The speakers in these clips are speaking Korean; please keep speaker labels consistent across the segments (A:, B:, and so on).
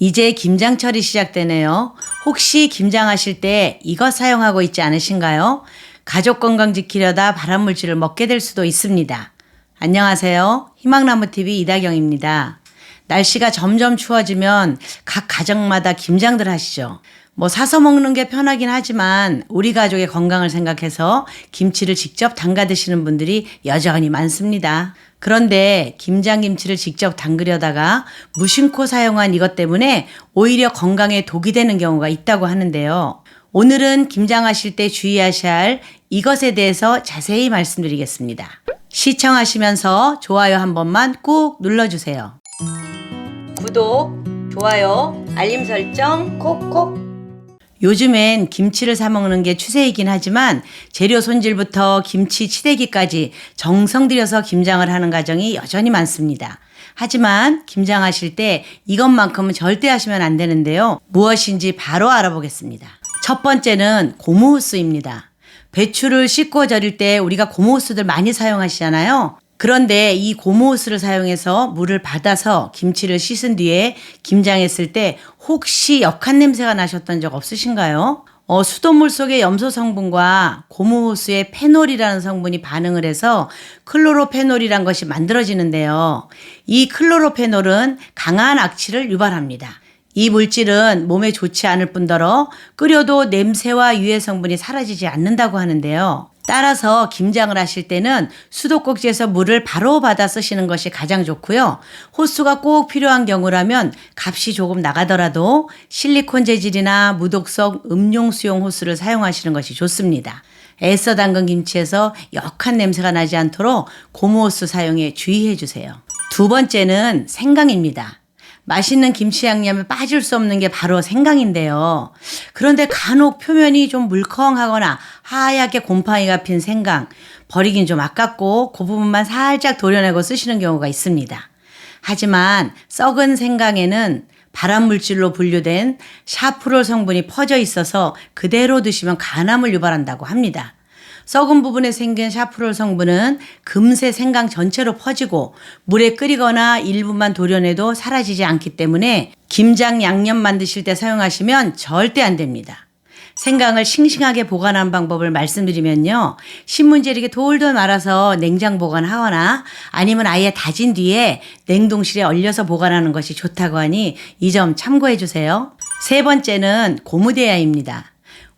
A: 이제 김장철이 시작되네요. 혹시 김장하실 때 이것 사용하고 있지 않으신가요? 가족 건강 지키려다 발암물질을 먹게 될 수도 있습니다. 안녕하세요. 희망나무TV 이다경입니다. 날씨가 점점 추워지면 각 가정마다 김장들 하시죠. 사서 먹는 게 편하긴 하지만 우리 가족의 건강을 생각해서 김치를 직접 담가 드시는 분들이 여전히 많습니다. 그런데 김장김치를 직접 담그려다가 무심코 사용한 이것 때문에 오히려 건강에 독이 되는 경우가 있다고 하는데요. 오늘은 김장하실 때 주의하셔야 할 이것에 대해서 자세히 말씀드리겠습니다. 시청하시면서 좋아요 한 번만 꾹 눌러주세요. 구독, 좋아요, 알림 설정 콕콕. 요즘엔 김치를 사 먹는 게 추세이긴 하지만 재료 손질부터 김치 치대기까지 정성 들여서 김장을 하는 가정이 여전히 많습니다. 하지만 김장하실 때 이것만큼은 절대 하시면 안 되는데요. 무엇인지 바로 알아보겠습니다. 첫 번째는 고무호스입니다. 배추를 씻고 절일 때 우리가 고무호스들 많이 사용하시잖아요. 그런데 이 고무호스를 사용해서 물을 받아서 김치를 씻은 뒤에 김장했을 때 혹시 역한 냄새가 나셨던 적 없으신가요? 수돗물 속의 염소 성분과 고무호스의 페놀이라는 성분이 반응을 해서 클로로페놀이란 것이 만들어지는데요. 이 클로로페놀은 강한 악취를 유발합니다. 이 물질은 몸에 좋지 않을 뿐더러 끓여도 냄새와 유해 성분이 사라지지 않는다고 하는데요. 따라서 김장을 하실 때는 수도꼭지에서 물을 바로 받아 쓰시는 것이 가장 좋고요. 호스가 꼭 필요한 경우라면 값이 조금 나가더라도 실리콘 재질이나 무독성 음용수용 호스를 사용하시는 것이 좋습니다. 애써 담근 김치에서 역한 냄새가 나지 않도록 고무호스 사용에 주의해 주세요. 두 번째는 생강입니다. 맛있는 김치 양념에 빠질 수 없는 게 바로 생강인데요. 그런데 간혹 표면이 좀 물컹하거나 하얗게 곰팡이가 핀 생강, 버리긴 좀 아깝고 그 부분만 살짝 도려내고 쓰시는 경우가 있습니다. 하지만 썩은 생강에는 발암물질로 분류된 샤프롤 성분이 퍼져 있어서 그대로 드시면 간암을 유발한다고 합니다. 썩은 부분에 생긴 샤프롤 성분은 금세 생강 전체로 퍼지고 물에 끓이거나 일부만 도려내도 사라지지 않기 때문에 김장 양념 만드실 때 사용하시면 절대 안 됩니다. 생강을 싱싱하게 보관하는 방법을 말씀드리면요. 신문지에 이렇게 돌돌 말아서 냉장 보관하거나 아니면 아예 다진 뒤에 냉동실에 얼려서 보관하는 것이 좋다고 하니 이 점 참고해 주세요. 세 번째는 고무대야입니다.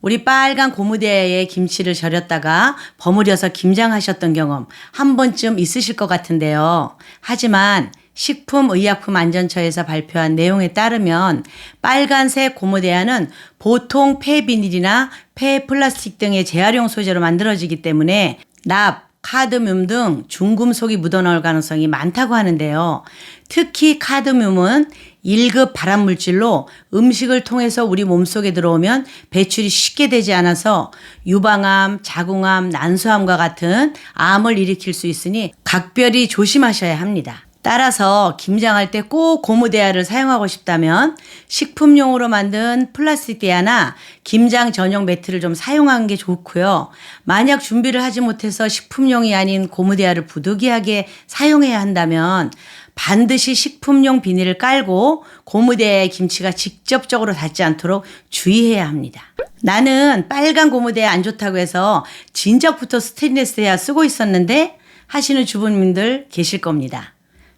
A: 우리 빨간 고무대야에 김치를 절였다가 버무려서 김장하셨던 경험 한 번쯤 있으실 것 같은데요. 하지만 식품의약품안전처에서 발표한 내용에 따르면 빨간색 고무대야는 보통 폐비닐이나 폐플라스틱 등의 재활용 소재로 만들어지기 때문에 납, 카드뮴 등 중금속이 묻어나올 가능성이 많다고 하는데요. 특히 카드뮴은 1급 발암물질로 음식을 통해서 우리 몸속에 들어오면 배출이 쉽게 되지 않아서 유방암, 자궁암, 난소암과 같은 암을 일으킬 수 있으니 각별히 조심하셔야 합니다. 따라서 김장할 때 꼭 고무대야를 사용하고 싶다면 식품용으로 만든 플라스틱 대야나 김장 전용 매트를 좀 사용하는 게 좋고요. 만약 준비를 하지 못해서 식품용이 아닌 고무대야를 부득이하게 사용해야 한다면 반드시 식품용 비닐을 깔고 고무대야에 김치가 직접적으로 닿지 않도록 주의해야 합니다. 나는 빨간 고무대야 안 좋다고 해서 진작부터 스테인리스 대야 쓰고 있었는데 하시는 주부님들 계실 겁니다.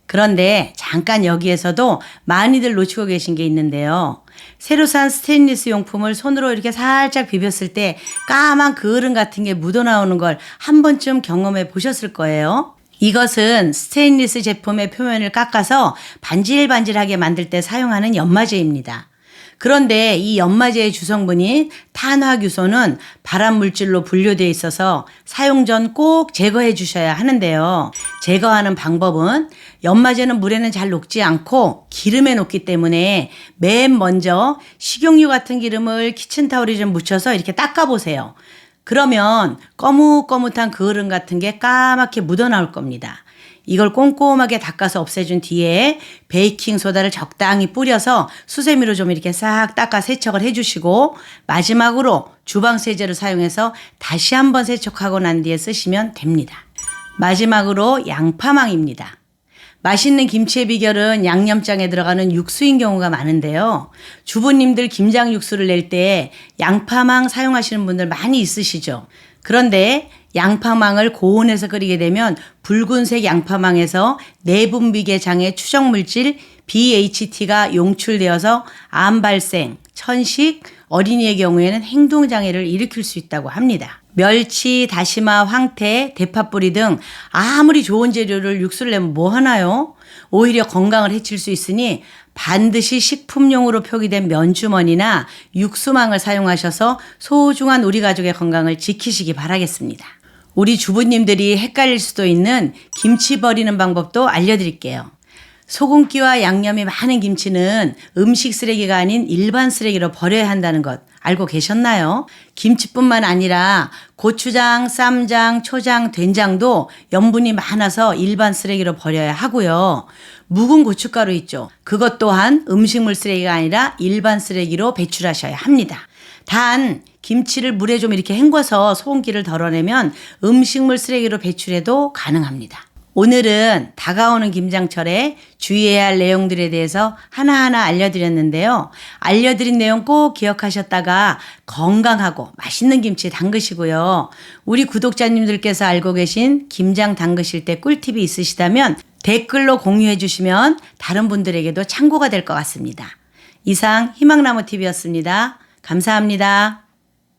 A: 그런데 잠깐 여기에서도 많이들 놓치고 계신 게 있는데요. 새로 산 스테인리스 용품을 손으로 이렇게 살짝 비볐을 때 까만 그을음 같은 게 묻어나오는 걸 한 번쯤 경험해 보셨을 거예요. 이것은 스테인리스 제품의 표면을 깎아서 반질반질하게 만들 때 사용하는 연마제입니다. 그런데 이 연마제의 주성분인 탄화규소는 발암물질로 분류되어 있어서 사용 전 꼭 제거해 주셔야 하는데요. 제거하는 방법은 연마제는 물에는 잘 녹지 않고 기름에 녹기 때문에 맨 먼저 식용유 같은 기름을 키친타올에 좀 묻혀서 이렇게 닦아보세요. 그러면 거뭇거뭇한 그을음 같은 게 까맣게 묻어나올 겁니다. 이걸 꼼꼼하게 닦아서 없애준 뒤에 베이킹소다를 적당히 뿌려서 수세미로 좀 이렇게 싹 닦아 세척을 해주시고 마지막으로 주방세제를 사용해서 다시 한번 세척하고 난 뒤에 쓰시면 됩니다. 마지막으로 양파망입니다. 맛있는 김치의 비결은 양념장에 들어가는 육수인 경우가 많은데요. 주부님들 김장 육수를 낼 때 양파망 사용하시는 분들 많이 있으시죠. 그런데 양파망을 고온에서 끓이게 되면 붉은색 양파망에서 내분비계 장애 추정 물질 BHT가 용출되어서 암 발생, 천식, 어린이의 경우에는 행동장애를 일으킬 수 있다고 합니다. 멸치, 다시마, 황태, 대파뿌리 등 아무리 좋은 재료를 육수를 내면 뭐 하나요? 오히려 건강을 해칠 수 있으니 반드시 식품용으로 표기된 면주머니나 육수망을 사용하셔서 소중한 우리 가족의 건강을 지키시기 바라겠습니다. 우리 주부님들이 헷갈릴 수도 있는 김치 버리는 방법도 알려드릴게요. 소금기와 양념이 많은 김치는 음식 쓰레기가 아닌 일반 쓰레기로 버려야 한다는 것 알고 계셨나요? 김치뿐만 아니라 고추장, 쌈장, 초장, 된장도 염분이 많아서 일반 쓰레기로 버려야 하고요. 묵은 고춧가루 있죠. 그것 또한 음식물 쓰레기가 아니라 일반 쓰레기로 배출하셔야 합니다. 단 김치를 물에 좀 이렇게 헹궈서 소금기를 덜어내면 음식물 쓰레기로 배출해도 가능합니다. 오늘은 다가오는 김장철에 주의해야 할 내용들에 대해서 하나하나 알려드렸는데요. 알려드린 내용 꼭 기억하셨다가 건강하고 맛있는 김치 담그시고요. 우리 구독자님들께서 알고 계신 김장 담그실 때 꿀팁이 있으시다면 댓글로 공유해 주시면 다른 분들에게도 참고가 될 것 같습니다. 이상 희망나무TV였습니다. 감사합니다.